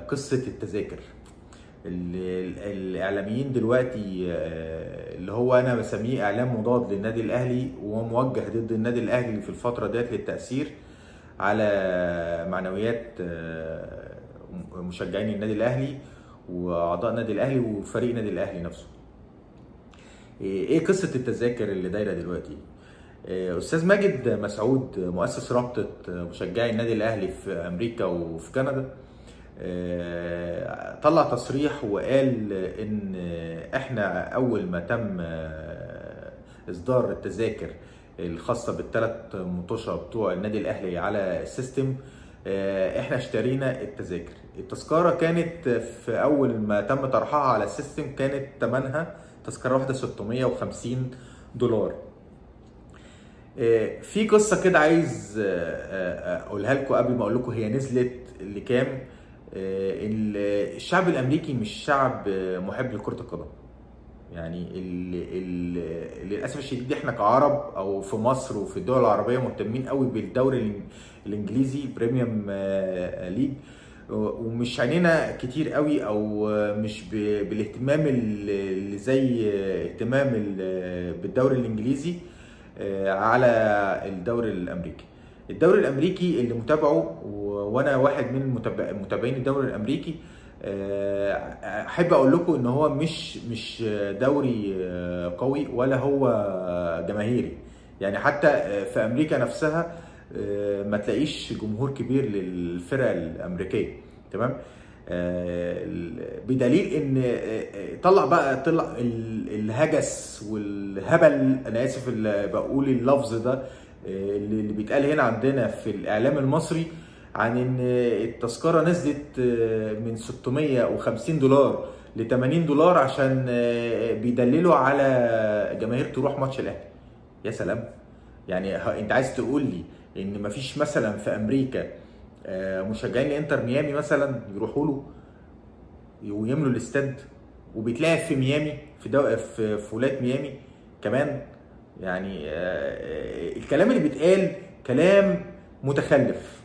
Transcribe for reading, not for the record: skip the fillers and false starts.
قصة التذاكر. الإعلاميين دلوقتي اللي هو أنا بسميه إعلام مضاد للنادي الأهلي وموجه ضد النادي الأهلي في الفترة ديت للتأثير على معنويات مشجعين النادي الأهلي وأعضاء النادي الأهلي وفريق النادي الأهلي نفسه. إيه قصة التذاكر اللي دايرة دلوقتي؟ أستاذ ماجد مسعود مؤسس رابطة مشجعي النادي الأهلي في أمريكا وفي كندا طلع تصريح وقال ان احنا اول ما تم اصدار التذاكر الخاصه بالثلاث مطوشه بتوع النادي الاهلي على السيستم، احنا اشترينا التذاكر. التذكره كانت في اول ما تم طرحها على السيستم كانت ثمنها تذكره واحده $650. في قصه كده عايز اقولها لكم قبل ما اقول لكم هي نزلت لكام. الشعب الامريكي مش شعب محب لكرة القدم، يعني للاسف الشديد احنا كعرب او في مصر وفي الدول العربيه مهتمين قوي بالدوري الانجليزي بريميوم ليج، ومش عينينا كتير قوي او مش بالاهتمام اللي زي اهتمام بالدوري الانجليزي على الدوري الامريكي. الدوري الامريكي اللي متابعه وانا واحد من متابعين الدوري الامريكي، احب اقول لكم ان هو مش دوري قوي ولا هو جماهيري. يعني حتى في امريكا نفسها ما تلاقيش جمهور كبير للفرق الامريكيه، تمام؟ بدليل ان طلع الهجس والهبل، انا اسف اللي بقول اللفظ ده اللي بيتقال هنا عندنا في الاعلام المصري، عن ان التذكره نزلت من $650 ل $80 عشان بيدللوا على جماهير تروح ماتش الاهلي. يا سلام! يعني انت عايز تقول لي ان مفيش مثلا في امريكا مشجعين لانتر ميامي مثلا يروحوا له ويملوا الاستاد، وبيتلعب في ميامي في ولايه ميامي كمان؟ يعني الكلام اللي بيتقال كلام متخلف.